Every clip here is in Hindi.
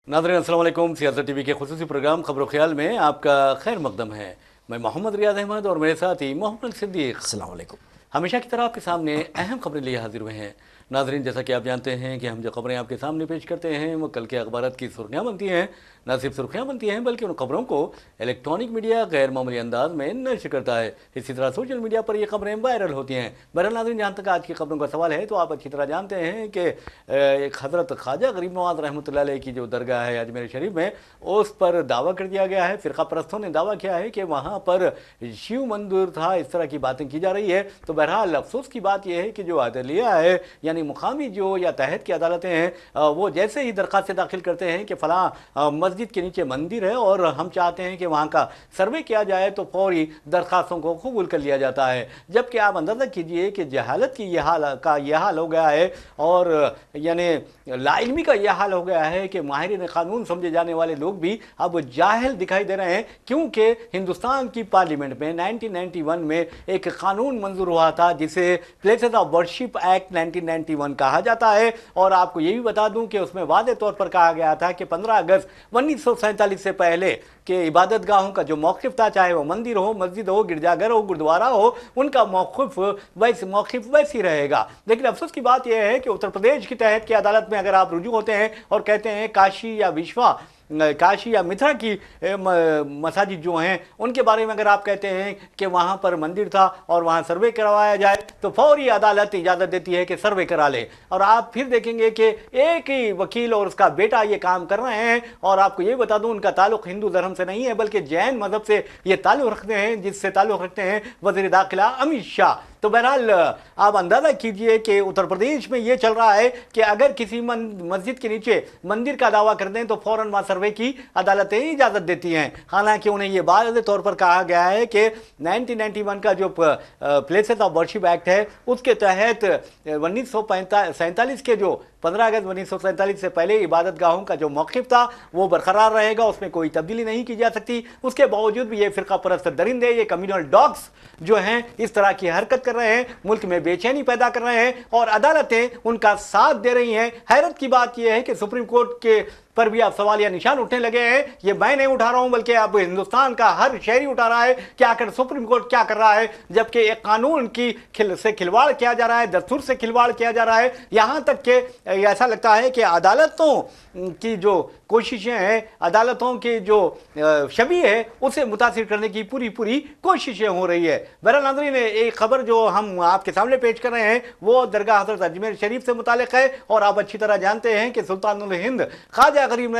नाज़रीन अस्सलाम वालेकुम। सियासत टीवी के खुसूसी प्रोग्राम खबरों ख्याल में आपका खैर मकदम है। मैं मोहम्मद रियाज अहमद और मेरे साथ ही मोहम्मद सिद्दीक। अस्सलाम वालेकुम। हमेशा की तरह आपके सामने अहम खबरें लिए हाजिर हुए हैं। नाज़रीन, जैसा कि आप जानते हैं कि हम जो खबरें आपके सामने पेश करते हैं वो कल के अखबारात की सुर्खियाँ बनती हैं। न सिर्फ सुर्खियाँ बनती हैं बल्कि उन खबरों को इलेक्ट्रॉनिक मीडिया गैर मामूली अंदाज में नशर करता है। इसी तरह सोशल मीडिया पर ये खबरें वायरल होती हैं। बहरहाल नाज़रीन, जहाँ तक आज की खबरों का सवाल है तो आप अच्छी तरह जानते हैं कि एक हज़रत ख्वाजा गरीब नवाज़ रहमतुल्लाह अलैह की जो दरगाह है अजमेर शरीफ में, उस पर दावा कर दिया गया है। फ़िरका परस्तों ने दावा किया है कि वहाँ पर शिव मंदिर था, इस तरह की बातें की जा रही है। तो बहरहाल अफसोस की बात यह है कि जो अदलिया है यानी मुकामी जो या तहत की अदालतें हैं वो जैसे ही दरख्वास्तें दाखिल करते हैं कि फ़लाँ मस्जिद के नीचे मंदिर है और हम चाहते हैं कि वहाँ का सर्वे किया जाए, तो फौरी दरख्वास्तों को कबूल कर लिया जाता है। जबकि आप अंदाज़ा कीजिए कि जहालत की यह हाल हो गया है और यानी लाइल्मी का यह हाल हो गया है कि माहिरीन कानून समझे जाने वाले लोग भी अब जाहिल दिखाई दे रहे हैं। क्योंकि हिंदुस्तान की पार्लियामेंट में 1991 में एक कानून मंजूर हुआ था जिसे प्लेसेस ऑफ वर्शिप एक्ट 1991 कहा जाता है। और आपको ये भी बता दूं कि उसमें वादे तौर पर कहा गया था कि 15 अगस्त 1947 से पहले कि इबादत गाहों का जो मौक़िफ़ था, चाहे वो मंदिर हो, मस्जिद हो, गिरजाघर हो, गुरुद्वारा हो, उनका मौक़िफ़ वैसी रहेगा। लेकिन अफसोस की बात यह है कि उत्तर प्रदेश की तहत की अदालत में अगर आप रुजू होते हैं और कहते हैं काशी या मिथ्रा की मसाजिद जो हैं उनके बारे में अगर आप कहते हैं कि वहाँ पर मंदिर था और वहाँ सर्वे करवाया जाए, तो फौरी अदालत इजाज़त देती है कि सर्वे करा ले। और आप फिर देखेंगे कि एक ही वकील और उसका बेटा ये काम कर रहे हैं। और आपको ये बता दूं, उनका ताल्लुक हिंदू धर्म से नहीं है बल्कि जैन मजहब से ये ताल्लुक रखते हैं, जिससे ताल्लुक रखते हैं वज़ीर दाखिला अमित शाह। तो बहरहाल आप अंदाज़ा कीजिए कि उत्तर प्रदेश में ये चल रहा है कि अगर किसी मस्जिद के नीचे मंदिर का दावा कर दें तो फ़ौरन वहाँ सर्वे की अदालतें इजाज़त देती हैं। हालांकि उन्हें ये वाज़ेह तौर पर कहा गया है कि 1991 का जो प्लेसेस ऑफ वर्शिप एक्ट है उसके तहत 1947 के जो 15 अगस्त 1947 से पहले इबादत गाहों का जो मौक़िफ़ था वो बरकरार रहेगा, उसमें कोई तब्दीली नहीं की जा सकती। उसके बावजूद भी ये फ़िरका परस्त दरिंदे, ये कम्युनल डॉग्स जो हैं इस तरह की हरकत कर रहे हैं, मुल्क में बेचैनी पैदा कर रहे हैं और अदालतें उनका साथ दे रही हैं। हैरत की बात यह है कि सुप्रीम कोर्ट के पर भी अब सवाल या निशान उठने लगे हैं। ये मैं नहीं उठा रहा हूं बल्कि अब हिंदुस्तान का हर शहरी उठा रहा है कि आखिर सुप्रीम कोर्ट क्या कर रहा है, जबकि एक कानून से खिलवाड़ किया जा रहा है, दस्तूर से खिलवाड़ किया जा रहा है। यहां तक कि ऐसा लगता है कि अदालतों की जो कोशिशें हैं, अदालतों की जो छवि है उसे मुतासिर करने की पूरी कोशिशें हो रही है। बहरहाल नाज़रीन, एक खबर जो हम आपके सामने पेश कर रहे हैं वो दरगाह हज़रत अजमेर शरीफ से मुतालिक है। और आप अच्छी तरह जानते हैं कि सुल्तानुल हिंद ख्वाजा गरीब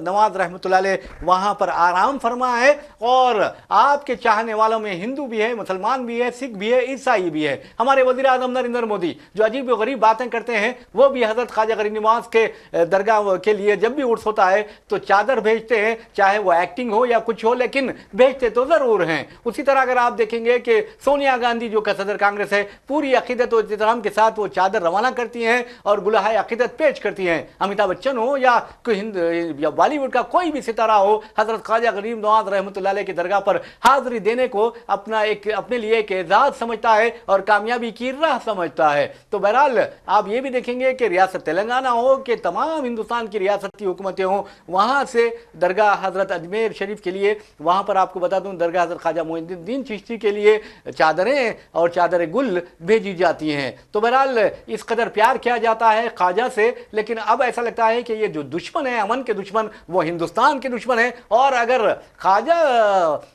नवाज रहमतुल्लाह अलैह वहाँ पर आराम फरमा है। और आपके चाहने वालों में हिंदू भी है, मुसलमान भी है, सिख भी है, ईसाई भी है। हमारे वज़ीर आज़म नरेंद्र मोदी जो अजीब व गरीब बातें करते हैं वो भी हज़रत ख्वाजा गरीब नवाज के दरगाह के लिए जब भी उर्स होता है तो चादर भेजते हैं, चाहे वो एक्टिंग हो या कुछ हो, लेकिन भेजते तो ज़रूर हैं। उसी तरह अगर आप देखेंगे कि सोनिया गांधी जो का सदर कांग्रेस है पूरी अकीदत और एहतराम के साथ वो चादर रवाना करती हैं और गुलाहे अकीदत पेश करती हैं। अमिताभ बच्चन हो या या बॉलीवुड का कोई भी सितारा हो, हजरत ख्वाजा गरीब नवाज रहमतुल्लाह अलैह की दरगाह पर हाजिरी देने को अपने लिए एक एजाज समझता है और कामयाबी की राह समझता है। तो बहरहाल आप ये भी देखेंगे कि रियासत तेलंगाना हो कि तमाम हिंदुस्तान की रियासत की हुकूमतें हों, वहाँ से दरगाह हजरत अजमेर शरीफ के लिए, वहाँ पर आपको बता दूँ दरगाह हजरत ख्वाजा मोइनुद्दीन चिश्ती के लिए चादरें और चादर गुल भेजी जाती हैं। तो बहरहाल इस कदर प्यार किया जाता है ख्वाजा से, लेकिन अब ऐसा लगता है कि ये जो दुश्मन है, अमन के दुश्मन, वो हिंदुस्तान के दुश्मन है। और अगर ख्वाजा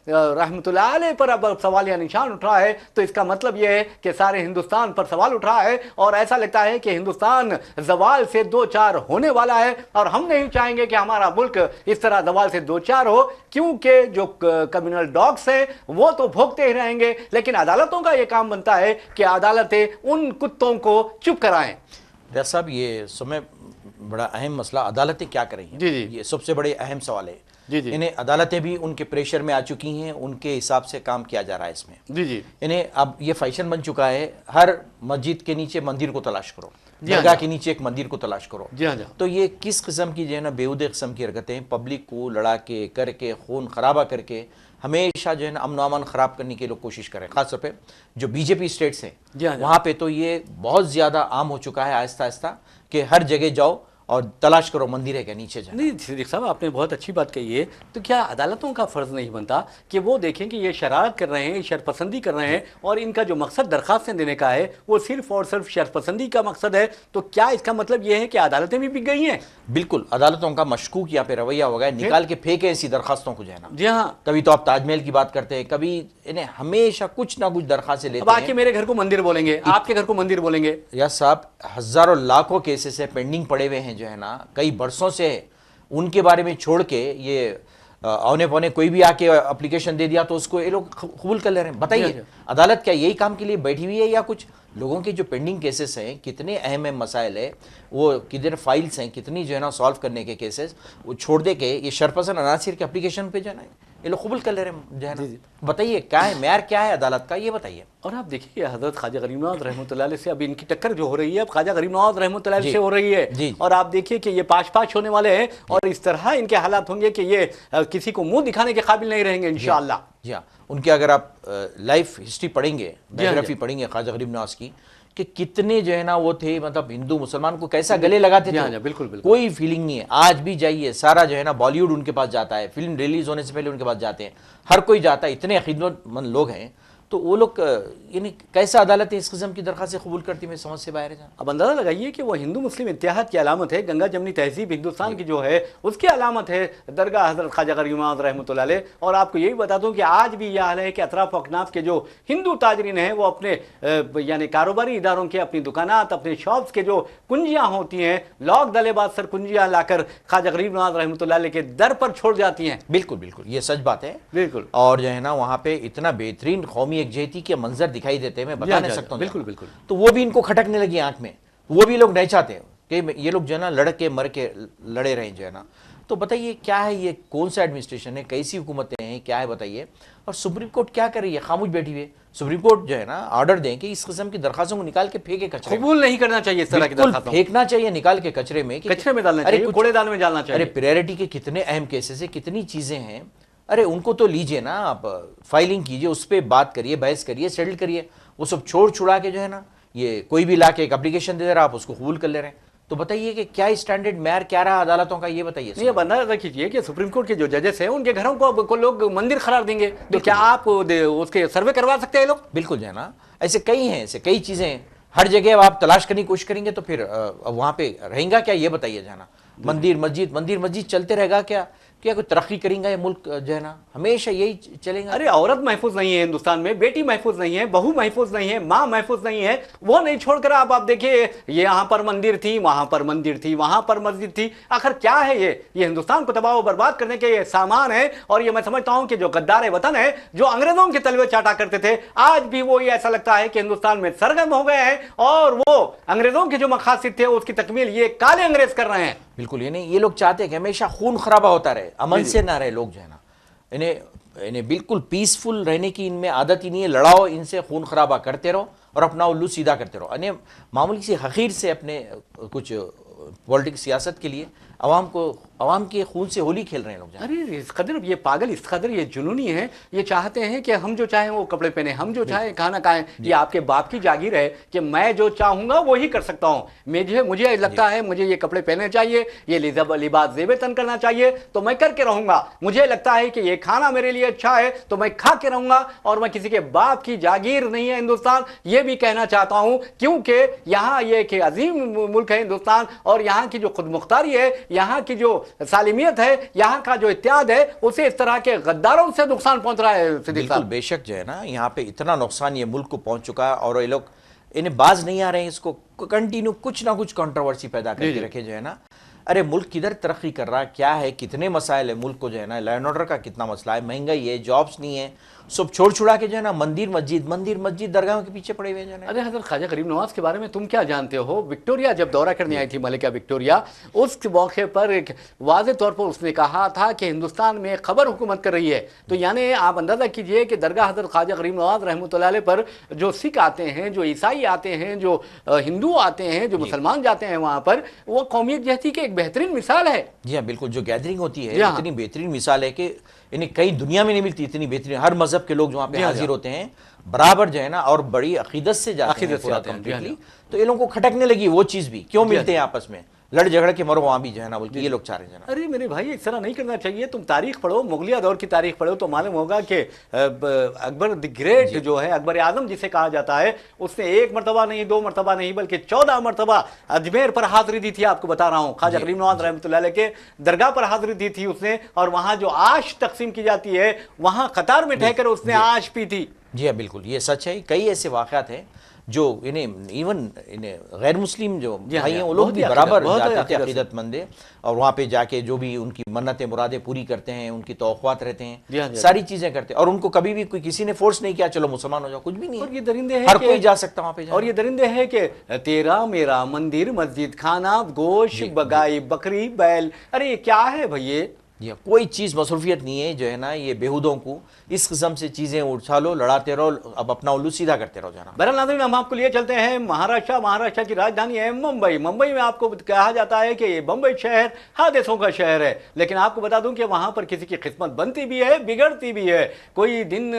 रहमतुल्लाह अलैह पर अब सवाल या निशान उठ रहा है तो इसका मतलब यह है कि सारे हिंदुस्तान पर सवाल उठ रहा है। और ऐसा लगता है कि हिंदुस्तान जवाल से दो चार होने वाला है और हम नहीं चाहेंगे कि हमारा मुल्क इस तरह जवाल से दो चार हो, क्योंकि जो कम्युनल डॉग्स हैं वो तो भोगते ही रहेंगे, लेकिन अदालतों का यह काम बनता है कि अदालतें उन कुत्तों को चुप कराएं। रियाज साहब, ये समय बड़ा अहम मसला, अदालतें क्या करेंगी? जी जी, ये सबसे बड़े अहम सवाल है। जी जी, इन्हें अदालतें भी उनके प्रेशर में आ चुकी हैं, उनके हिसाब से काम किया जा रहा है इसमें। जी जी, इन्हें अब ये फैशन बन चुका है, हर मस्जिद के नीचे मंदिर को तलाश करो। हाँ, दरगाह के नीचे एक मंदिर को तलाश करो। जी हाँ, जी हाँ। तो ये किस किस्म की जो है ना बेहूदे किस्म की हरकतें, पब्लिक को लड़ा के करके खून खराबा करके हमेशा जो है ना अमन अमान ख़राब करने की लोग कोशिश करें। ख़ासतौर पे जो बीजेपी स्टेट्स हैं जी हाँ, जी हाँ। वहाँ पे तो ये बहुत ज़्यादा आम हो चुका है आहिस्ता आहिस्ता कि हर जगह जाओ और तलाश करो मंदिर है क्या नीचे जाना। नहीं सिद्दीक साहब, आपने बहुत अच्छी बात कही है। तो क्या अदालतों का फ़र्ज़ नहीं बनता कि वो देखें कि ये शरारत कर रहे हैं, शरपसंदी कर रहे हैं और इनका जो मकसद दरख्वास्तें देने का है वो सिर्फ और सिर्फ शरपसंदी का मकसद है? तो क्या इसका मतलब ये है कि अदालतें भी बिक गई हैं? बिल्कुल, अदालतों का मशकूक यहाँ पे रवैया हो गया, निकाल के फेंके ऐसी दरखास्तों को जो है ना। जी हाँ। कभी तो आप ताजमहल की बात करते हैं, कभी इन्हें हमेशा कुछ ना कुछ दरखास्तें अब लेते आके हैं। मेरे घर को मंदिर बोलेंगे, आपके घर को मंदिर बोलेंगे। या साहब हजारों लाखों केसेस है पेंडिंग पड़े हुए हैं जो है ना, कई बरसों से है। उनके बारे में छोड़ के ये औने पौने कोई भी आके एप्लीकेशन दे दिया तो उसको ये लोग कबूल कर ले रहे हैं। बताइए अदालत क्या यही काम के लिए बैठी हुई है या कुछ लोगों के जो पेंडिंग केसेस हैं, कितने अहम मसाइल है, वो कितने फाइल्स हैं, कितनी जो है ना सॉल्व करने के केसेस, वो छोड़ दे के ये शरपसन अनासिर के एप्लीकेशन पे जाना है ये लोग कबूल कर ले रहे हैं जो है ना। बताइए क्या है मेयार, क्या है अदालत का, ये बताइए। और आप देखिए हज़रत ख्वाजा गरीब नवाज़ रहमतुल्लाह अलैह से अब इनकी टक्कर जो हो रही है, अब ख्वाजा गरीब नवाज़ रहमतुल्लाह अलैह से हो रही है। और आप देखिए कि ये पाश पाश होने वाले हैं और इस तरह इनके हालात होंगे कि ये किसी को मुंह दिखाने के काबिल नहीं रहेंगे इंशाअल्लाह। जी हाँ, उनके अगर आप लाइफ हिस्ट्री पढ़ेंगे, बायोग्राफी पढ़ेंगे ख्वाजा गरीब नवाज़ की, कि कितने जो है ना वो थे, मतलब हिंदू मुसलमान को कैसा गले लगाते थे। बिल्कुल बिल्कुल कोई फीलिंग नहीं है। आज भी जाइए, सारा जो है ना बॉलीवुड उनके पास जाता है, फिल्म रिलीज होने से पहले उनके पास जाते हैं, हर कोई जाता है, इतने खिदमतमंद लोग हैं। तो वो लोग यानी कैसा अदालत है इस किस्म की दरखास्त कबूल करती, मैं समझ से बाहर है। अब अंदाज़ा लगाइए कि वो हिंदू मुस्लिम इत्तेहाद की अलामत है, गंगा जमनी तहजीब हिंदुस्तान की जो है उसकी अलामत है दरगाह हज़रत ख्वाजा गरीब नवाज़ रहमतुल्लाह अलैह। और आपको यही बता दूं कि आज भी यह हाल है कि अतराफ अकनाफ के जो हिंदू ताजरीन हैं वो अपने यानी कारोबारी इदारों के, अपनी दुकानात, अपने शॉप्स के जो कुंजियाँ होती हैं, लॉक दलेबाज सर कुंजियाँ लाकर ख्वाजा गरीब नवाज़ रहमतुल्लाह अलैह के दर पर छोड़ जाती हैं। बिल्कुल बिल्कुल, ये सच बात है। बिल्कुल। और जो है ना वहाँ पे इतना बेहतरीन कौमी एकजहती के मंजर दिखाई देते हैं, मैं बता नहीं सकता हूँ। बिल्कुल बिल्कुल। तो वो भी इनको खटकने लगी आंख में, वो भी लोग नहीं चाहते कि ये लोग जो है ना लड़ के मर के लड़े रहे जो है ना। तो बताइए क्या है ये, कौन सा एडमिनिस्ट्रेशन है, कैसी हुकूमतें हैं, क्या है बताइए। और सुप्रीम कोर्ट क्या कर रही है, खामोश बैठी हुई है। सुप्रीम कोर्ट जो है ना ऑर्डर दें कि इस किस्म की दरखास्तों को निकाल के फेंके कचरे, कबूल नहीं करना चाहिए इस तरह की दरखास्तों, फेंकना चाहिए निकाल के कचरे में, कचरे में डालना चाहिए, कूड़ेदान में डालना चाहिए। अरे प्रायोरिटी के कितने अहम केसेस है, कितनी चीजें हैं, अरे उनको तो लीजिए ना, आप फाइलिंग कीजिए, उस पर बात करिए, बहस करिए, सेटल करिए। वो सब छोड़ छुड़ा के जो है ना ये कोई भी ला के एक एप्लीकेशन दे रहा, आप उसको कबूल कर ले रहे हैं। तो बताइए कि क्या स्टैंडर्ड मेयर क्या रहा अदालतों का, ये बताइए। ये बंदा रखिए कि सुप्रीम कोर्ट के जो जजेस हैं उनके घरों को लोग मंदिर करार देंगे, तो क्या आप उसके सर्वे करवा सकते हैं लोग? बिल्कुल जो है ना, ऐसे कई हैं, ऐसे कई चीजें हैं। हर जगह आप तलाश करने की कोशिश करेंगे तो फिर वहां पे रहेगा क्या, ये बताइए जाना। मंदिर मस्जिद चलते रहेगा क्या कोई तरक्की करेंगे ये मुल्क जो है ना, हमेशा यही चलेगा। अरे औरत महफूज नहीं है हिंदुस्तान में, बेटी महफूज नहीं है, बहू महफूज नहीं है, माँ महफूज नहीं है। वो नहीं छोड़कर आप देखिए ये यहाँ पर मंदिर थी, वहां पर मंदिर थी, वहां पर मस्जिद थी। आखिर क्या है ये हिंदुस्तान को तबाह बर्बाद करने के ये सामान है। और ये मैं समझता हूं कि जो गद्दार वतन है, जो अंग्रेजों के तलवे चाटा करते थे, आज भी वो ये ऐसा लगता है कि हिंदुस्तान में सरगर्म हो गए हैं और वो अंग्रेजों के जो मकासद थे उसकी तकमील ये काले अंग्रेज कर रहे हैं। बिल्कुल, ये नहीं, ये लोग चाहते हैं कि हमेशा खून खराबा होता रहे, अमन से ना रहे लोग जो है ना। इन्हें बिल्कुल पीसफुल रहने की इनमें आदत ही नहीं है। लड़ाओ इनसे, खून खराबा करते रहो और अपना उल्लू सीधा करते रहो। इन्हें मामूली सी हकीर से अपने कुछ पॉलिटिक्स सियासत के लिए अवाम के खून से होली खेल रहे हैं लोग। अरे इस कदर ये पागल, इस कदर ये जुनूनी है, ये चाहते हैं कि हम जो चाहें वो कपड़े पहने, हम जो चाहें खाना खाएं। ये आपके बाप की जागीर है कि मैं जो चाहूंगा वो ही कर सकता हूं। मुझे लगता है मुझे ये कपड़े पहनने चाहिए, ये लिबास ज़ेब तन करना चाहिए तो मैं करके रहूंगा। मुझे लगता है कि ये खाना मेरे लिए अच्छा है तो मैं खा के रहूंगा और मैं किसी के बाप की जागीर नहीं है हिंदुस्तान, ये भी कहना चाहता हूं। क्योंकि यहाँ ये एक अजीम मुल्क है हिंदुस्तान और यहाँ की जो खुद मुख्तारी है, यहाँ की जो सालिमियत है, यहाँ का जो इत्तेहाद है, उसे इस तरह के गद्दारों से नुकसान पहुंच रहा है। बिल्कुल बेशक जो है ना, यहाँ पे इतना नुकसान ये मुल्क को पहुंच चुका है और ये लोग इन्हें बाज नहीं आ रहे हैं, इसको कंटिन्यू कुछ ना कुछ कंट्रोवर्सी पैदा करके रखे जो है ना। अरे मुल्क किधर तरक्की कर रहा है, क्या है, कितने मसाइल है मुल्क को जो है ना, लॉ एंड ऑर्डर का कितना मसला है, महंगाई है, जॉब्स नहीं है, सब छोड़ छुड़ा के जो है ना मंदिर मस्जिद दरगाहों के पीछे पड़े हुए हैं जो है ना। अरे हजरत ख्वाजा गरीब नवाज के बारे में तुम क्या जानते हो? विक्टोरिया जब दौरा करने आई थी, मलिका विक्टोरिया, उस मौके पर एक वाज़ेह तौर पर उसने कहा था कि हिंदुस्तान में खबर हुकूमत कर रही है। तो यानी आप अंदाज़ा कीजिए कि दरगाह हजरत ख्वाजा गरीब नवाज रहमतुल्लाह अलैह पर जो सिख आते हैं, जो ईसाई आते हैं, जो हिंदू आते हैं, जो मुसलमान जाते हैं वहाँ पर, वो कौमियत जहती की एक बेहतरीन मिसाल है। जी हाँ बिल्कुल, जो गैदरिंग होती है जी हाँ। इतनी बेहतरीन मिसाल है कि इन्हें कई दुनिया में नहीं मिलती इतनी बेहतरीन। हर मजहब के लोग जो वहाँ पे जी हाँ, हाजिर होते हैं बराबर जो है ना, और बड़ी अकीदत से जाते हैं अकीदत से पूरा आते हैं, जी हाँ, कंप्लीटली। तो ये लोगों को खटकने लगी वो चीज़ भी, क्यों मिलते हैं आपस में, लड़ झगड़ के मरो वहाँ भी जो है ना, बोलते ये लोग चाह रहे हैं। अरे मेरे भाई इस तरह नहीं करना चाहिए। तुम तारीख पढ़ो, मुगलिया दौर की तारीख पढ़ो तो मालूम होगा कि अकबर द ग्रेट जो है, अकबर आजम जिसे कहा जाता है, उसने एक मरतबा नहीं, दो मरतबा नहीं, बल्कि 14 मरतबा अजमेर पर हाजिरी दी थी। आपको बता रहा हूँ, ख्वाजा गरीब नवाज रहमतुल्लाह अलैह के दरगाह पर हाजिरी दी थी उसने, और वहाँ जो आश तकसीम की जाती है, वहाँ कतार में ठहकर उसने आश पी थी। जी हाँ बिल्कुल, ये सच है। कई ऐसे वाक़यात हैं जो इन्हें गैर मुस्लिम जो भाई हैं वो लोग भी बराबर जाते थे, अकीदतमंद है, और वहाँ पे जाके जो भी उनकी मन्नतें मुरादें पूरी करते हैं, उनकी तौक़ुआत रहते हैं, सारी चीज़ें करते हैं, और उनको कभी भी किसी ने फोर्स नहीं किया चलो मुसलमान हो जाओ, कुछ भी नहीं। और ये दरिंदे हैं, हर कोई जा सकता वहाँ पे। और ये दरिंदे हैं कि तेरा मेरा मंदिर मस्जिद खाना गोश्त बगाई बकरी बैल, अरे ये क्या है भैया? कोई चीज़ मसरूफियत नहीं है जो है ना, ये बेहूदों को इस किस्म से चीज़ें उछालो, लड़ाते रहो, अब अपना उल्लू सीधा करते रहो जाना। बहरहाल नाज़रीन, हम आपको लिए चलते हैं महाराष्ट्र की राजधानी है मुंबई। मुंबई में आपको कहा जाता है कि ये बम्बई शहर हादसों का शहर है, लेकिन आपको बता दूं कि वहाँ पर किसी की किस्मत बनती भी है, बिगड़ती भी है। कोई दिन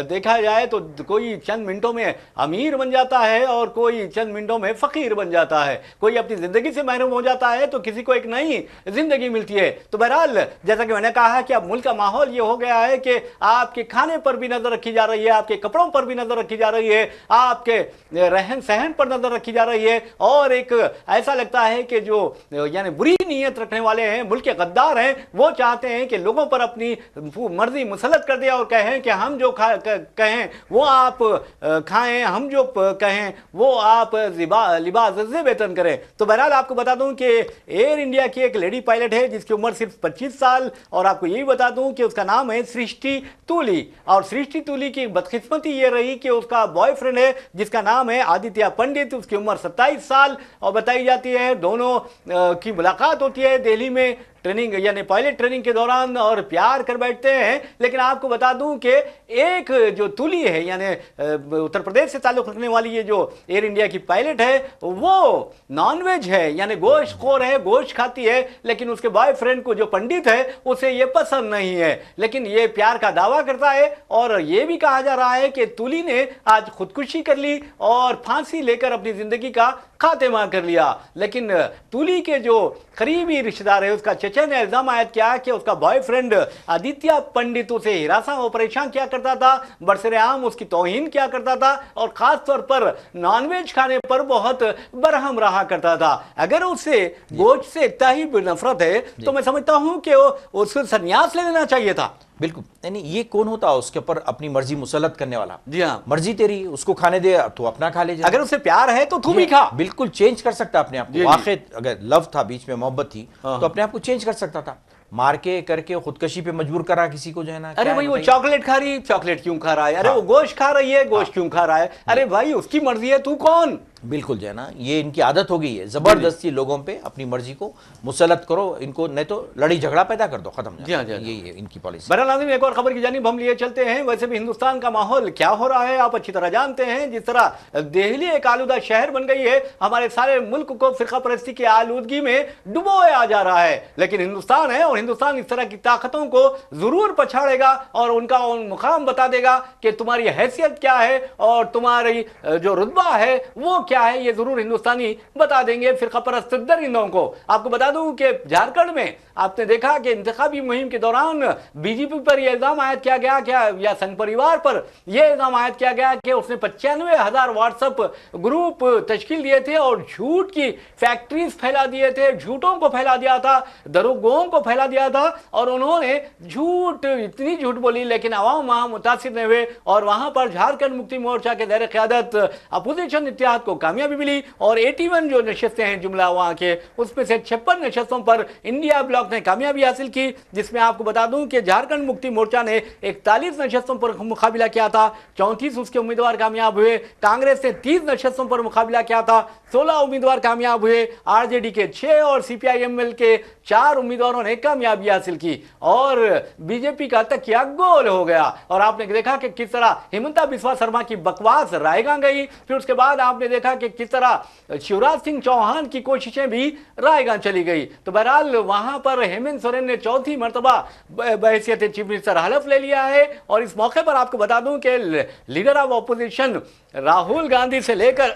देखा जाए तो कोई चंद मिनटों में अमीर बन जाता है और कोई चंद मिनटों में फ़कीर बन जाता है। कोई अपनी ज़िंदगी से महरूम हो जाता है तो किसी को एक नई ज़िंदगी मिलती है। तो बहरहाल जैसा कि मैंने कहा कि अब मुल्क का माहौल ये हो गया है कि आपके खाने पर भी नजर रखी जा रही है, आपके कपड़ों पर भी नजर रखी जा रही है, आपके रहन सहन पर नजर रखी जा रही है, और एक ऐसा लगता है कि जो यानी बुरी नीयत रखने वाले हैं, मुल्क के गद्दार हैं, वो चाहते हैं कि लोगों पर अपनी मर्जी मुसलत कर दिया और कहें कि हम जो कहें वो आप खाएं, हम जो कहें वो आप लिबास वेतन करें। तो बहरहाल आपको बता दूं कि एयर इंडिया की एक लेडी पायलट है जिसकी उम्र सिर्फ 25 साल, और आपको यही बता दूं कि उसका नाम है सृष्टि तूली। और सृष्टि तूली की बदकिस्मती ये रही कि उसका बॉयफ्रेंड है जिसका नाम है आदित्य पंडित, उसकी उम्र 27 साल, और बताई जाती है दोनों की मुलाकात होती है दिल्ली में ट्रेनिंग यानी पायलट ट्रेनिंग के दौरान, और प्यार कर बैठते हैं। लेकिन आपको बता दूं कि एक जो तुली है यानी उत्तर प्रदेश से ताल्लुक रखने वाली ये जो एयर इंडिया की पायलट है, वो नॉनवेज है यानी गोश्त खोर है, गोश्त खाती है, लेकिन उसके बॉयफ्रेंड को जो पंडित है उसे ये पसंद नहीं है। लेकिन ये प्यार का दावा करता है, और ये भी कहा जा रहा है कि तुली ने आज खुदकुशी कर ली और फांसी लेकर अपनी जिंदगी का खात्मा कर लिया। लेकिन तुली के जो करीबी रिश्तेदार है उसका चचा ने इल्जाम आयद किया कि उसका बॉयफ्रेंड आदित्य पंडित उसे हिरासा और परेशान किया करता था, बरसरेआम उसकी तौहीन किया करता था, और खास तौर पर नॉनवेज खाने पर बहुत बरहम रहा करता था। अगर उसे गोश्त से इतना ही नफरत है तो मैं समझता हूं कि उसको संन्यास ले लेना चाहिए था। बिल्कुल, यानी ये कौन होता है उसके ऊपर अपनी मर्जी मुसलत करने वाला? जी हाँ, मर्जी तेरी, उसको खाने दे तो अपना खा ले। अगर उसे प्यार है तो तू भी खा। बिल्कुल चेंज कर सकता अपने आप को। वाकई अगर लव था, बीच में मोहब्बत थी, तो अपने आप को चेंज कर सकता था। मार के करके खुदकशी पे मजबूर करा किसी को जो है ना। अरे भाई वो चॉकलेट खा रही है, चॉकलेट क्यों खा रहा है? अरे वो गोश्त खा रही है, गोश्त क्यों खा रहा है? अरे भाई उसकी मर्जी है, तू कौन? बिल्कुल जो है ना, ये इनकी आदत हो गई है, जबरदस्ती लोगों पे अपनी मर्जी को मुसलत करो, इनको नहीं तो लड़ी झगड़ा पैदा कर दो, खत्म। यही है इनकी पॉलिसी। बहरहाल एक और खबर की जानिब हम लिए चलते हैं। वैसे भी हिंदुस्तान का माहौल क्या हो रहा है आप अच्छी तरह जानते हैं। जिस तरह दिल्ली एक आलूदा शहर बन गई है, हमारे सारे मुल्क को फिरका परस्ती की आलूदगी में डुबोया जा रहा है। लेकिन हिंदुस्तान है, और हिंदुस्तान इस तरह की ताकतों को जरूर पछाड़ेगा और उनका मुकाम बता देगा कि तुम्हारी हैसियत क्या है और तुम्हारी जो रुतबा है वो क्या है, ये जरूर हिंदुस्तानी बता देंगे फिरका परस्त दरिंदों को। आपको बता दूं कि झारखंड में आपने देखा कि इंतखाबी मुहिम के दौरान बीजेपी पर यह इल्जाम आयद किया गया क्या, या संघ परिवार पर यह इल्जाम आयद किया गया कि उसने 95,000 व्हाट्सएप ग्रुप तश्कील दिए थे और झूठ की फैक्ट्रीज फैला दिए थे, झूठों को फैला दिया था, दरोगों को फैला दिया था, और उन्होंने झूठ इतनी झूठ बोली लेकिन अवाम वहां मुतासिर नहीं हुए, और वहां पर झारखंड मुक्ति मोर्चा के ज़ेर क़यादत अपोजिशन इत्तेहाद को कामयाबी मिली और 81 जो नशस्तें हैं जुमला वहां के, उसमें से 56 नशस्तों पर इंडिया ब्लॉक ने कामयाबी हासिल की, जिसमें आपको बता दूं कि झारखंड मुक्ति मोर्चा ने 41 नशस्तों पर मुकाबला किया था, 34 उसके उम्मीदवार कामयाब हुए। कांग्रेस ने 30 नशस्तों पर मुकाबला किया था, 16 उम्मीदवार कामयाब हुए। आरजेडी के 6 और सीपीआईएमएल के 4 उम्मीदवारों ने कामयाबी हासिल की और बीजेपी का तकिया गोल हो गया। और आपने देखा कि किस तरह हिमंता बिस्वा शर्मा की बकवास रायगां गई, फिर उसके बाद आपने देखा कि किस तरह शिवराज सिंह चौहान की कोशिशें भी रायगां चली गई। तो बहरहाल वहां पर हेमंत सोरेन ने चौथी मर्तबा बहैसियत चीफ मिनिस्टर हलफ ले लिया है। और इस मौके पर आपको बता दूं कि leader of opposition Rahul Gandhi से लेकर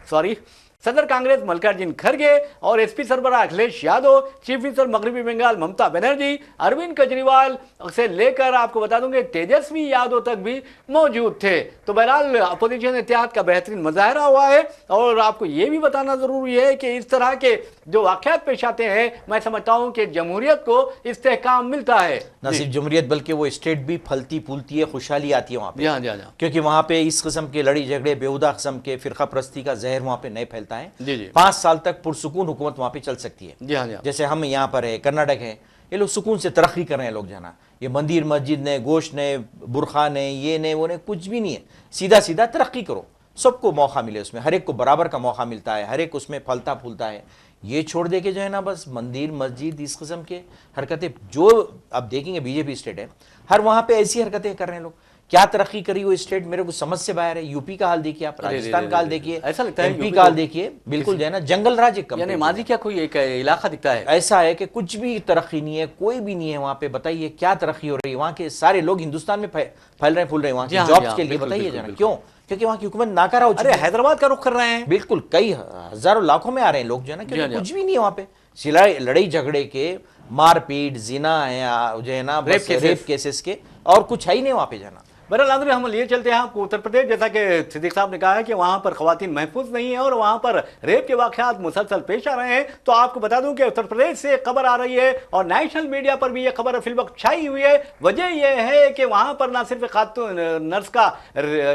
सॉरी सदर कांग्रेस मल्लिकार्जुन खड़गे और एसपी सरबराह अखिलेश यादव, चीफ मिनिस्टर मगरबी बंगाल ममता बनर्जी, अरविंद केजरीवाल से लेकर आपको बता दूंगे तेजस्वी यादव तक भी मौजूद थे। तो बहरहाल अपोजिशन इत्तेहाद का बेहतरीन मुजाहरा हुआ है। और आपको यह भी बताना जरूरी है कि इस तरह के जो वाकयात पेश आते हैं, मैं समझता हूं कि जमहूरियत को इस्तेहकाम मिलता है। न सिर्फ जमहूरियत बल्कि वो स्टेट भी फलती फूलती है, खुशहाली आती है वहाँ पे। हाँ जी, हाँ जी। क्योंकि वहाँ पे इस किस्म के लड़ी झगड़े, बेहुदा किस्म के फिरका परस्ती का जहर वहाँ पे नहीं फैलता है। जी जी। 5 साल तक पुरसुकून हुकूमत वहाँ पे चल सकती है। जी हाँ जी। जैसे हम यहाँ पर है, कर्नाटक है, ये लोग सुकून से तरक्की कर रहे हैं लोग जाना। ये मंदिर मस्जिद ने, गोश्त ने, बुरखा ने, ये ने, वो ने, कुछ भी नहीं है। सीधा सीधा तरक्की करो, सबको मौका मिले, उसमें हर एक को बराबर का मौका मिलता है, हर एक उसमें फलता फूलता है। ये छोड़ दे के जो है ना बस मंदिर मस्जिद इस किस्म के हरकतें, जो अब देखेंगे बीजेपी स्टेट है, हर वहाँ पे ऐसी हरकतें कर रहे हैं लोग। क्या तरक्की करी वो स्टेट मेरे को समझ से बाहर है। यूपी का हाल देखिए आप, राजस्थान का हाल देखिए, ऐसा लगता है एमपी का हाल देखिए, बिल्कुल जो है ना जंगल राज एक यानी माजी क्या कोई एक इलाका दिखता है। ऐसा है कि कुछ भी तरक्की नहीं है, कोई भी नहीं है वहाँ पे। बताइए क्या तरक्की हो रही है? वहाँ के सारे लोग हिंदुस्तान में फैल रहे फूल रहे हैं वहाँ के जॉब्स के लिए। बताइए जरा क्यों? क्योंकि वहाँ की हुकूमत नाकारा हो चुकी है। हैदराबाद का रुख कर रहे हैं, बिल्कुल कई हजारों लाखों में आ रहे हैं लोग जो है ना, क्योंकि कुछ भी नहीं है वहाँ पे। लड़ाई झगड़े के, मारपीट, जिना है जो है ना, रेप केसेस के, और कुछ है ही नहीं वहाँ पे जाना। बहरहाल हम लिए चलते हैं आपको उत्तर प्रदेश, जैसा कि सिद्दीक साहब ने कहा है कि वहां पर खवातीन महफूज नहीं है और वहां पर रेप के वाकयात मुसलसल पेश आ रहे हैं। तो आपको बता दूं कि उत्तर प्रदेश से खबर आ रही है और नेशनल मीडिया पर भी यह खबर फिलवक्त छाई हुई है। वजह यह है कि वहां पर न सिर्फ खातून नर्स का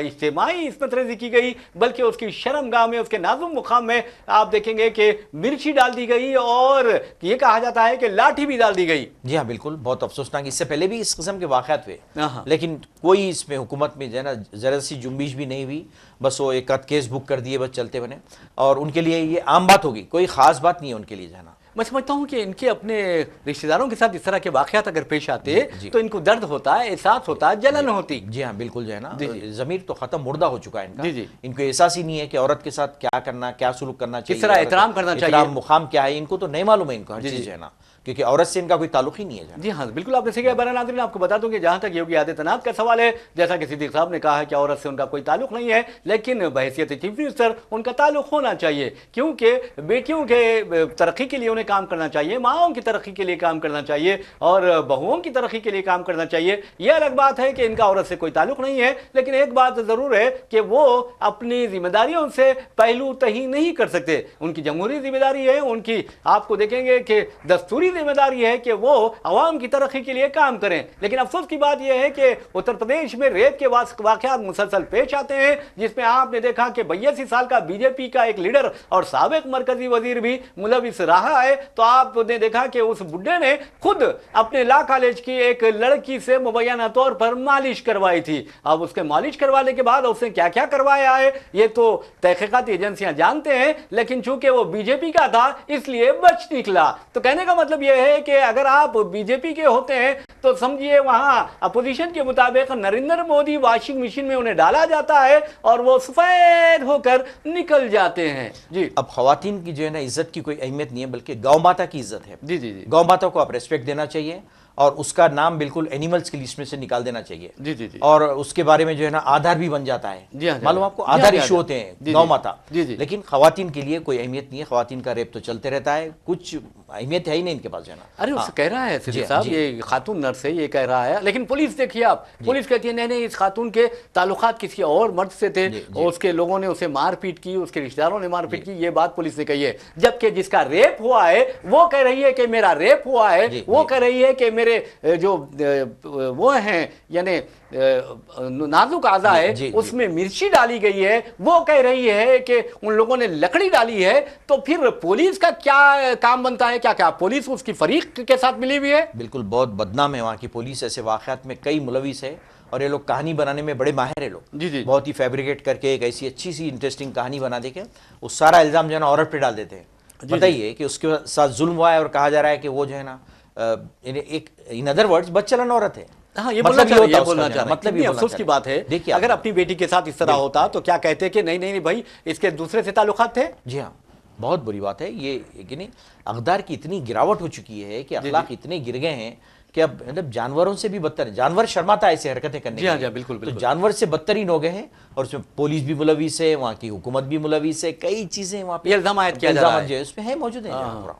इज्तिमाई इस्मत रेजी की गई, बल्कि उसकी शर्मगाह में, उसके नाजुक मुकाम में आप देखेंगे कि मिर्ची डाल दी गई और यह कहा जाता है कि लाठी भी डाल दी गई। जी हाँ, बिल्कुल, बहुत अफसोसनाक। इससे पहले भी इस किस्म के वाकयात हुए, लेकिन कोई इसमें हुकूमत में जो है ना जरा सी जुम्बिश भी नहीं हुई। बस वो एक केस बुक कर दिए, बस चलते बने, और उनके लिए ये आम बात होगी, कोई खास बात नहीं है उनके लिए जाना। मैं समझता हूं कि इनके अपने रिश्तेदारों के साथ इस तरह के वाकयात अगर पेश आते तो इनको दर्द होता है, एहसास होता है, जलन होती। जी हाँ, बिल्कुल जो है ना, जमीर तो खत्म, मुर्दा हो चुका है इनका। जी जी। इनको एहसास ही नहीं है कि औरत के साथ क्या करना, क्या सुलूक करना चाहिए, किस तरह एहतराम करना चाहिए, मुकाम क्या है, इनको तो नहीं मालूम है इनको हर चीज है ना, क्योंकि औरत से इनका कोई ताल्लुक ही नहीं है। जी हाँ, बिल्कुल आपने सही कहा। बहरहाल नाज़रीन, आपको बता दूं कि जहां तक योगी आदित्यनाथ का सवाल है, जैसा कि सिद्दीक साहब ने कहा है कि औरत से उनका कोई ताल्लुक नहीं है, लेकिन बहैसियत चीफ मिनिस्टर उनका ताल्लुक होना चाहिए, क्योंकि बेटियों के तरक्की के लिए उन्हें काम करना चाहिए, माओं की तरक्की के लिए काम करना चाहिए और बहुओं की तरक्की के लिए काम करना चाहिए। यह अलग बात है कि इनका औरत से कोई ताल्लुक नहीं है, लेकिन एक बात जरूर है कि वो अपनी जिम्मेदारियों से पहलू तही नहीं कर सकते। उनकी जमहूरी जिम्मेदारी है, उनकी आपको देखेंगे कि दस्तूरी जिम्मेदारी है कि वो अवाम की तरक्की के लिए काम करें। लेकिन अफसोस की बात यह है कि उत्तर प्रदेश में रेप के वाकयात मुसलसल पेश आते हैं, जिसमें आपने देखा कि 82 साल का बीजेपी का एक लीडर और साबिक मरकजी वजीर भी मुलविस रहा है। तो आपने देखा कि उस बुड्ढे ने खुद अपने लॉ कॉलेज की एक लड़की से मुबैना तौर पर मालिश करवाई थी। अब उसके मालिश करवाने के बाद उसने क्या क्या करवाया है ये तो तहकीकाती एजेंसियां जानते हैं, लेकिन चूंकि वो बीजेपी का था इसलिए बच निकला। तो कहने का मतलब यह है कि अगर आप बीजेपी के होते हैं तो समझिए वहां अपोजिशन के मुताबिक नरेंद्र मोदी वॉशिंग मशीन में उन्हें डाला जाता है और वो सफेद होकर निकल जाते हैं। जी, अब खवातीन की जो है ना इज्जत की कोई अहमियत नहीं है, बल्कि गौ माता की इज्जत है। जी जी जी। गौ माता को आप रेस्पेक्ट देना चाहिए और उसका नाम बिल्कुल एनिमल्स की लिस्ट में से निकाल देना चाहिए। जी जी जी। और उसके बारे में जो है ना आधार भी बन जाता है। जी हाँ, मालूम आपको, आधार इशू होते हैं गौ माता। जी जी। लेकिन खवातीन के लिए कोई अहमियत नहीं है, खवातीन का रेप तो चलते रहता है, कुछ अहमियत है ही नहीं इनके पास जो है ना। अरे उससे कह रहा है सिद्दीक साहब, ये खातून नर्स है, ये कह रहा है, लेकिन पुलिस देखिए आप, पुलिस कहती है नहीं नहीं इस खातून के ताल्लुकात किसी और मर्द से थे और उसके लोगों ने उसे मारपीट की, उसके रिश्तेदारों ने मारपीट की, ये बात पुलिस ने कही है। जबकि जिसका रेप हुआ है वो कह रही है कि मेरा रेप हुआ है, वो कह रही है कि मेरे जो वो हैं यानी नाजुक आज़ा है उसमें मिर्ची डाली गई है, वो कह रही है कि उन लोगों ने लकड़ी डाली है, तो फिर पुलिस का क्या काम बनता है? क्या क्या पुलिस उसकी फरीक के साथ मिली हुई है? बिल्कुल, बहुत बदनाम है वहाँ की पुलिस। ऐसे वाक़यात में कई मुलविस है और ये लोग कहानी बनाने में बड़े माहिर है लोग। जी जी, बहुत ही फैब्रिकेट करके एक ऐसी अच्छी सी इंटरेस्टिंग कहानी बना दे के वो सारा इल्ज़ाम जो है ना औरत पे डाल देते हैं। बताइए कि उसके साथ जुल्म हुआ है और कहा जा रहा है कि वो जो है ना एक इन अदर वर्ड्स बदचलन औरत है। हाँ, ये बोलना चाह रहे हैं, मतलब ये अफसोस की बात है। देखिए, अगर अपनी बेटी के साथ इस तरह होता तो क्या कहते कि नहीं नहीं नहीं भाई, इसके दूसरे से ताल्लुकात थे? जी हाँ, बहुत बुरी बात है ये कि नहीं, अक़दार की इतनी गिरावट हो चुकी है कि अखलाक इतने गिर गए हैं कि अब मतलब जानवरों से भी बदतर है। जानवर शर्माता है ऐसी हरकतें करने के लिए। बिल्कुल बिल्कुल, तो जानवर से बदतरीन हो गए हैं और उसमें पुलिस भी मुलविस है, वहाँ की हुकूमत भी मुलविस है, कई चीजें वहाँ पे इल्जाम आयद किया जा रहा है, उसमें है मौजूद है।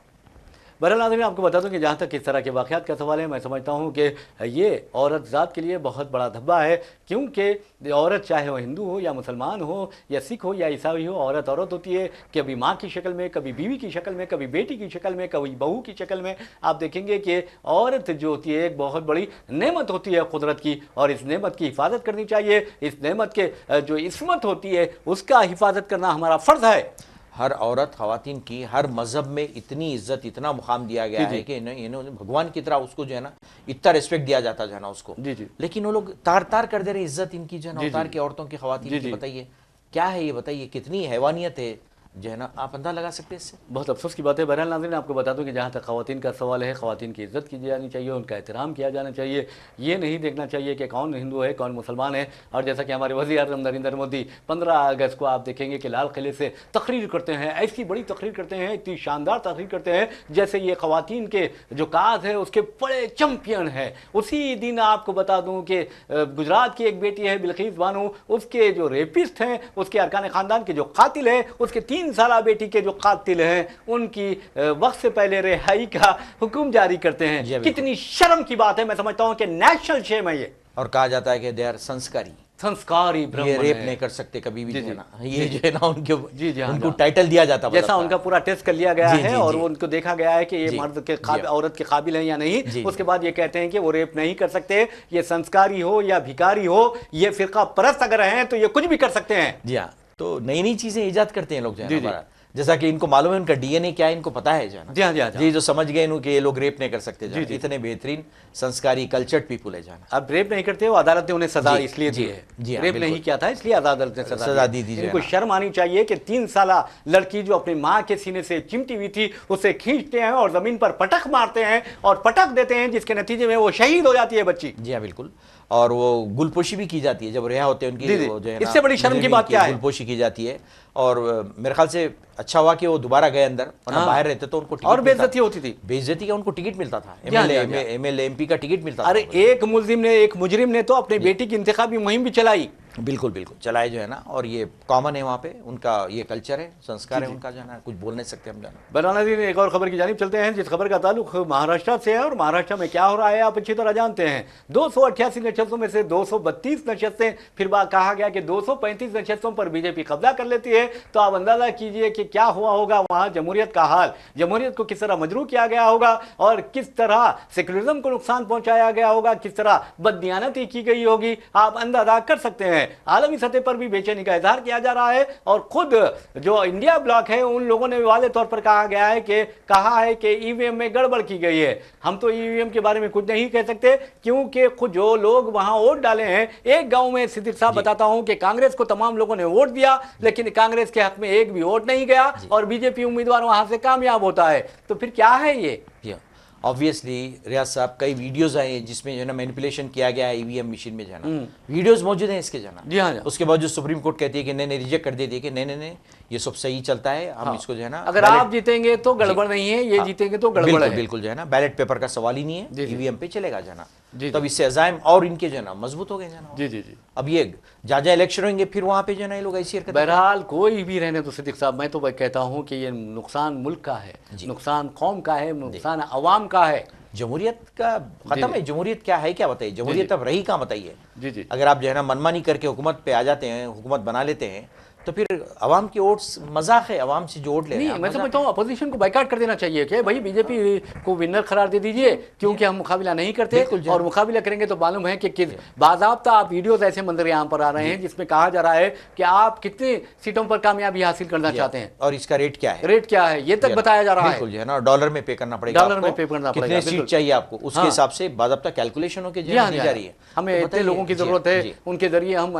बहरहाल नाज़रीन, आपको बता दूं कि जहाँ तक इस तरह के वाक़यात का सवाल है, मैं समझता हूँ कि ये औरत ज़ात के लिए बहुत बड़ा धब्बा है, क्योंकि औरत चाहे वो हिंदू हो या मुसलमान हो या सिख हो या ईसाई हो, औरत औरत होती है। कभी माँ की शक्ल में, कभी बीवी की शक्ल में, कभी बेटी की शक्ल में, कभी बहू की शक्ल में। आप देखेंगे कि औरत जो होती है एक बहुत बड़ी नेमत होती है कुदरत की, और इस नेमत की हिफाजत करनी चाहिए। इस नेमत के जो इस्मत होती है उसका हिफाजत करना हमारा फ़र्ज़ है। हर औरत ख़वातीन की हर मज़हब में इतनी इज्जत, इतना मुकाम दिया गया है कि इन्होंने भगवान की तरह उसको जो है ना इतना रिस्पेक्ट दिया जाता है ना उसको। लेकिन वो लोग तार तार कर दे रहे इज्जत इनकी जो है ना उतार के औरतों की, ख़वातीन की। बताइए क्या है ये, बताइए कितनी हैवानियत है जो है ना, आप अंदाज़ा लगा सकते हैं इससे। बहुत अफसोस की बात है। बहरहाल नाज़रीन, आपको बता दूं कि जहाँ तक ख़वातीन का सवाल है, ख़वातीन की इज़्ज़त की जानी चाहिए, उनका एहतराम किया जाना चाहिए। ये नहीं देखना चाहिए कि कौन हिंदू है कौन मुसलमान है। और जैसा कि हमारे वज़ीर-ए-आज़म नरेंद्र मोदी 15 अगस्त को आप देखेंगे कि लाल किले से तकरीर करते हैं, ऐसी बड़ी तकरीर करते हैं, इतनी शानदार तकरीर करते हैं जैसे ये ख़वातीन के जो काज है उसके बड़े चैम्पियन है। उसी दिन आपको बता दूँ कि गुजरात की एक बेटी है बिल्किस बानो, उसके जो रेपिस्ट हैं, उसके अरकान ख़ानदान के जो कातिल है, उसके 3 साल बेटी के जो कातिल हैं उनकी वक्त से पहले रिहाई का हुक्म जारी करते हैं। कितनी शर्म की बात है। मैं समझता हूं कि नेशनल शेम है ये। और कहा जाता है कि दे आर संस्कारी ये रेप नहीं कर सकते कभी भी, है ना, ये जो है ना उनको टाइटल दिया जाता है, जैसा उनका पूरा टेस्ट कर लिया गया है और वो उनको देखा गया है कि ये मर्द के औरत के काबिल है या नहीं। उसके बाद ये कहते हैं कि वो रेप नहीं कर सकते। ये संस्कारी हो या भिखारी हो, ये फिरका परस्त अगर हैं तो ये कुछ भी कर सकते हैं। जी हाँ, तो नई नई चीजें इजाद करते हैं लोग जो है, जैसा कि इनको मालूम है उनका डीएनए क्या है, इनको पता है जाना। जी हाँ, जी हाँ, जी, जो समझ गए इनको कि ये लोग रेप नहीं कर सकते जाना। जी, इतने बेहतरीन संस्कारी कल्चर्ड पीपल है जाना। अब रेप नहीं करते, वो अदालत ने उन्हें सजा इसलिए दी है। जी, रेप नहीं किया था इसलिए अदालत ने सजा दी थी। इनको शर्म आनी चाहिए कि 3 साल लड़की जो अपनी माँ के सीने से चिमटी हुई थी उसे खींचते हैं और जमीन पर पटक मारते हैं और पटक देते हैं, जिसके नतीजे में वो शहीद हो जाती है बच्ची। जी हाँ, बिल्कुल। और वो गुलपोशी भी की जाती है जब रिहा होते हैं उनकी, वो जो है इससे बड़ी शर्म की बात क्या है? गुलपोशी की जाती है। और मेरे ख्याल से अच्छा हुआ कि वो दोबारा गए अंदर, वरना बाहर रहते तो उनको और बेइज्जती होती थी। बेइज्जती का उनको टिकट मिलता था, एमएलए एमपी का टिकट मिलता था। अरे एक मुजरिम ने तो अपनी बेटी की इंतखाबी मुहिम भी चलाई। बिल्कुल बिल्कुल चलाए जो है ना, और ये कॉमन है वहाँ पे, उनका ये कल्चर है, संस्कार है उनका, जो है ना कुछ बोल नहीं सकते हम जाना। बनाना जी, एक और खबर की जानिब चलते हैं जिस खबर का ताल्लुक महाराष्ट्र से है। और महाराष्ट्र में क्या हो रहा है आप अच्छी तरह जानते हैं। 288 नशस्तों में से 232 नशस्तें, फिर कहा गया कि 235 नशस्तों पर बीजेपी कब्जा कर लेती है। तो आप अंदाजा कीजिए कि क्या हुआ होगा वहाँ जमहूरियत का हाल, जमहूरियत को किस तरह मजरू किया गया होगा और किस तरह सेकुलरिज्म को नुकसान पहुंचाया गया होगा, किस तरह बददियानती की गई होगी, आप अंदाजा कर सकते हैं। आलमी सतह पर भी बेचैनी का इजहार किया जा रहा है और खुद जो इंडिया ब्लॉक है उन लोगों ने वादे तौर पर कहा है कि ईवीएम में गड़बड़ की गई है। हम तो ईवीएम के बारे में कुछ नहीं कह सकते क्योंकि खुद जो लोग वहां वोट डाले हैं, एक गांव में सिद्दीक साहब बताता हूं कि कांग्रेस को तमाम लोगों ने वोट दिया लेकिन कांग्रेस के हक में एक भी वोट नहीं गया और बीजेपी उम्मीदवार वहां से कामयाब होता है। तो फिर क्या है ये? ऑब्वियसली रियाज साहब, कई वीडियोस आए हैं जिसमें जो है ना मैनिपुलेशन किया गया है ईवीएम मशीन में जाना, वीडियोस मौजूद हैं इसके जाना। जी हाँ, उसके बाद जो सुप्रीम कोर्ट कहती है कि नहीं रिजेक्ट कर देती है कि नहीं ये सब सही चलता है, हम इसको जो है ना, अगर आप जीतेंगे तो गड़बड़ नहीं है, ये जीतेंगे तो गड़बड़ है। बिल्कुल जो है ना बैलेट पेपर का सवाल ही नहीं है, ईवीएम पे चलेगा जाना। तब इससे अजायम और इनके जो है ना मजबूत हो गए जाना। जी जी जी। अब ये जहाँ इलेक्शन होंगे फिर वहाँ पे जो है ना ये लोग ऐसी हरकत। बहरहाल कोई भी रहने तो सिद्दीक साहब, मैं तो कहता हूँ कि ये नुकसान मुल्क का है, नुकसान कौम का है, नुकसान अवाम का है। जमहूरियत का खत्म है। जमहूरियत क्या है, क्या बताइए, जमहूरियत अब रही कहाँ बताइए। जी जी। अगर आप जो है ना मनमानी करके हुकूमत पे आ जाते हैं, हुकूमत बना लेते हैं, तो फिर अवाम की वोट्स मजाक है, अवाम से जो वोट ले रहे नहीं, हैं मैं समझता हूँ अपोजिशन को बाइकाट कर देना चाहिए कि भाई बीजेपी को विनर करार दे दीजिए, क्योंकि हम मुकाबला नहीं करते, बिल्कुल और मुकाबला करेंगे तो मालूम है कि किस बाज़ाब्ता आप वीडियोस ऐसे मंजर यहाँ पर आ रहे हैं जिसमें कहा जा रहा है कि आप कितनी सीटों पर कामयाबी हासिल करना चाहते हैं और इसका रेट क्या है, रेट क्या है ये तक बताया जा रहा है। बिल्कुल जो है ना, डॉलर में पे करना पड़ेगा, डॉलर में पे करना पड़ेगा, कितने सीट चाहिए आपको, उसके हिसाब से बाज़ाब्ता कैलकुलेशन होकर दी जा रही है। हमें इतने लोगों की जरूरत है, उनके जरिए हम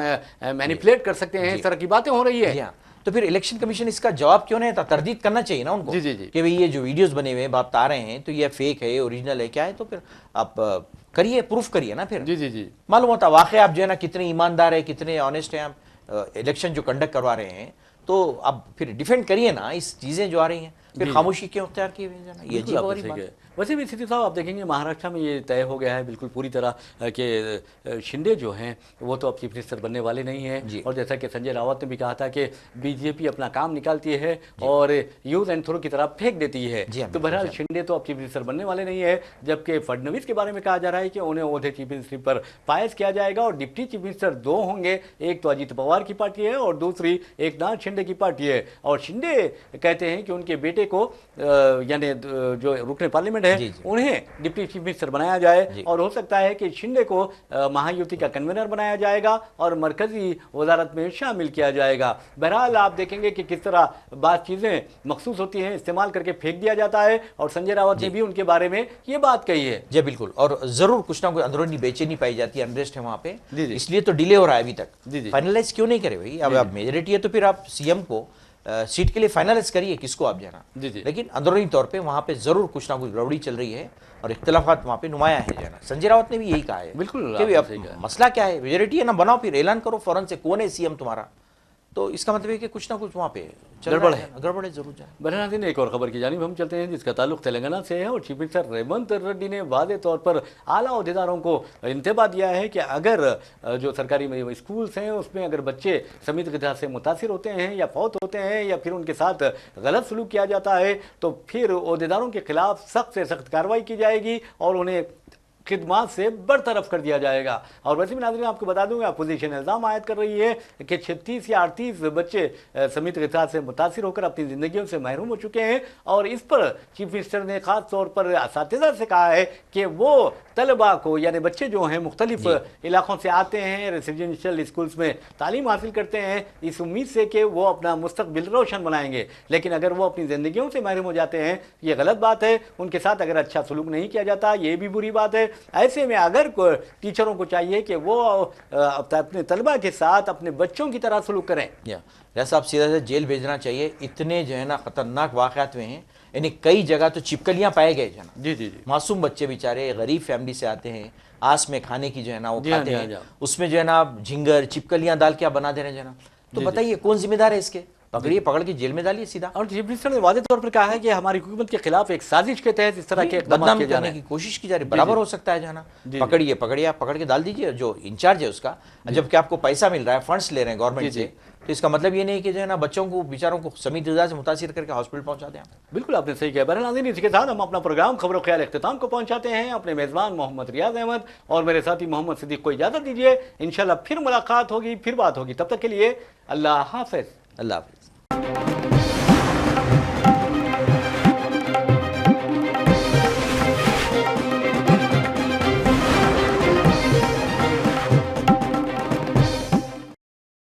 मैनिपुलेट कर सकते हैं, इस तरह की बातें हो रही है। तो फिर इलेक्शन कमीशन इसका जवाब क्यों नहीं था, तरदीद करना चाहिए ना उनको कि भाई ये जो वीडियोस बने हुए हैं आप बता रहे हैं तो ये फेक है, ओरिजिनल है, क्या है, तो फिर आप करिए, प्रूफ करिए ना, फिर जी मालूम होता वाकई आप जो है ना कितने ईमानदार है, कितने ऑनेस्ट हैं आप इलेक्शन जो कंडक्ट करवा रहे हैं, तो आप फिर डिफेंड करिए ना इस चीजें जो आ रही हैं, फिर खामोशी क्यों अख्तियार किए हुए हैं, ये अजीब वाली बात है। वैसे भी स्थिति साहब आप देखेंगे महाराष्ट्र में ये तय हो गया है बिल्कुल पूरी तरह कि शिंदे जो हैं वो तो अब चीफ मिनिस्टर बनने वाले नहीं हैं, और जैसा कि संजय रावत ने भी कहा था कि बीजेपी अपना काम निकालती है और यूज एंड थ्रो की तरह फेंक देती है, तो बहरहाल शिंदे तो अब चीफ मिनिस्टर बनने वाले नहीं है। जबकि फडणवीस के बारे में कहा जा रहा है कि उन्हें ओहदे चीफ मिनिस्टर पर फायज किया जाएगा और डिप्टी चीफ मिनिस्टर दो होंगे, एक तो अजीत पवार की पार्टी है और दूसरी एकनाथ शिंदे की पार्टी है। और शिंदे कहते हैं कि उनके बेटे को यानी जो रुकने पार्लियामेंट है उन्हें डिप्टी चीफ मिनिस्टर बनाया जाए, और हो सकता है कि शिंदे को महायुति का कन्वीनर बनाया जाएगा और मरकजी वजारत में शामिल किया जाएगा। बहरहाल आप देखेंगे कि किस तरह बात चीजें मखसूस होती हैं, इस्तेमाल करके फेंक दिया जाता है, और संजय रावत ने भी उनके बारे में ये बात कही है। जी बिल्कुल, और जरूर कुछ ना कुछ अंदरूनी बेचैनी पाई जाती है, अनरेस्ट है वहां पे, इसलिए तो डिले हो रहा है अभी तक। फाइनलाइज क्यों नहीं करे भाई, अब आप मेजोरिटी है तो फिर आप सीएम को सीट के लिए फाइनलाइज करिए किसको आप जाना, लेकिन अंदरूनी तौर पे वहां पे जरूर कुछ ना कुछ गड़बड़ी चल रही है और इख्तिलाफात वहां पे नुमाया है जाना। संजय रावत ने भी यही कहा है बिल्कुल कि अब मसला क्या है, मेजोरिटी है ना, बनाओ फिर ऐलान करो फौरन से कौन है सीएम तुम्हारा, तो इसका मतलब है कि कुछ ना कुछ वहाँ पे गड़बड़ है जरूर जाए। बहरहाल एक और खबर की जानिब हम चलते हैं जिसका ताल्लुक तेलंगाना से है, और चीफ मिनिस्टर रेवंत रेड्डी ने वादे तौर पर आला अहदेदारों को इंतबाह दिया है कि अगर जो सरकारी स्कूल्स हैं उसमें अगर बच्चे समित ग़िज़ा से मुतासिर होते हैं या फौत होते हैं या फिर उनके साथ गलत सलूक किया जाता है तो फिर अहदेदारों के खिलाफ सख्त से सख्त कार्रवाई की जाएगी और उन्हें खिदमात से बरतरफ कर दिया जाएगा। और वैसे भी नाज़रीन आपको बता दूंगा अपोजिशन इल्ज़ाम आयद कर रही है कि 36 या 38 बच्चे समित ग़िज़ा से मुतासिर होकर अपनी ज़िंदगियों से महरूम हो चुके हैं, और इस पर चीफ मिनिस्टर ने ख़ास तौर पर असातिज़ा से कहा है कि वो तलबा को यानी बच्चे जो हैं मुख्तलिफ इलाकों से आते हैं, रेसिडेंशियल स्कूल्स में तालीम हासिल करते हैं इस उम्मीद से कि वो अपना मुस्तकबिल रोशन बनाएंगे, लेकिन अगर वो अपनी ज़िंदगियों से महरूम हो जाते हैं ये गलत बात है। उनके साथ अगर अच्छा सलूक नहीं किया जाता ये भी बुरी बात है। ऐसे में अगर टीचरों को चाहिए कि वो अपने तलबा के साथ अपने बच्चों की तरह सलूक करें, जैसा आप सीधा से जेल भेजना चाहिए। इतने जो है ना खतरनाक वाक़यात हुए हैं, यानी कई जगह तो छिपकलियां पाए गए जो ना, जी मासूम बच्चे बेचारे गरीब फैमिली से आते हैं, आस में खाने की जो है ना वो खाते हैं, उसमें जो है ना झिंगर छिपकलियां डाल के आप बना दे रहे हैं जो ना, तो बताइए कौन जिम्मेदार है इसके, पकड़िए, पकड़ के जेल में डालिए सीधा। और चीफ मिनिस्टर ने वादे तौर पर कहा है कि हमारी हुकूमत के खिलाफ एक साजिश के तहत इस तरह के बदनाम करने की कोशिश की जा रही है। बराबर हो सकता है जाना, पकड़िए आप पकड़ के डाल दीजिए जो इंचार्ज है उसका, जबकि आपको पैसा मिल रहा है, फंड्स ले रहे हैं गवर्नमेंट से, तो इसका मतलब ये नहीं कि जो है ना बच्चों को बेचारों को समित ग़िज़ा से मुतासिर करके हॉस्पिटल पहुंचा दें। बिल्कुल आपने सही कहा। बहरहाल इसके साथ हम अपना प्रोग्राम खबरों ख्याल इख्तिताम को पहुंचाते हैं। अपने मेज़बान मोहम्मद रियाज अहमद और मेरे साथी मोहम्मद सिद्दीक को इजाज़त दीजिए। इंशाल्लाह फिर मुलाकात होगी, फिर बात होगी, तब तक के लिए अल्लाह हाफ़िज़। अल्लाह हाफ़िज़।